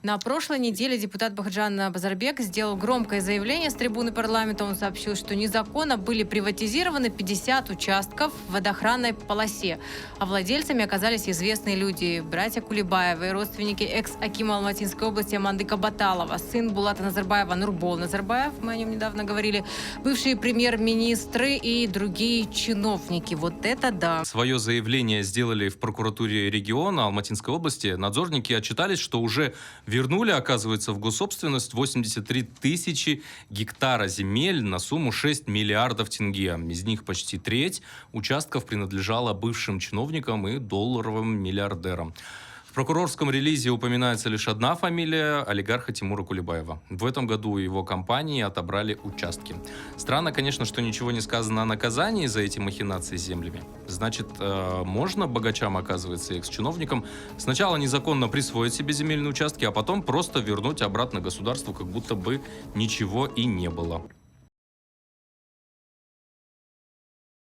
На прошлой неделе депутат Бахаджан Базарбек сделал громкое заявление с трибуны парламента. Он сообщил, что незаконно были приватизированы 50 участков в водоохранной полосе. А владельцами оказались известные люди. Братья Кулебаевы, родственники экс-акима Алматинской области Аманды Кабаталова, сын Булата Назарбаева Нурбол Назарбаев, мы о нем недавно говорили, бывшие премьер-министры и другие чиновники. Вот это да. Свое заявление сделали в прокуратуре региона Алматинской области. Надзорники отчитались, что уже вернули, оказывается, в госсобственность 83 тысячи гектара земель на сумму 6 миллиардов тенге. Из них почти треть участков принадлежала бывшим чиновникам и долларовым миллиардерам. В прокурорском релизе упоминается лишь одна фамилия – олигарха Тимура Кулебаева. В этом году его компании отобрали участки. Странно, конечно, что ничего не сказано о наказании за эти махинации с землями. Значит, можно богачам, оказывается, и экс-чиновникам сначала незаконно присвоить себе земельные участки, а потом просто вернуть обратно государству, как будто бы ничего и не было.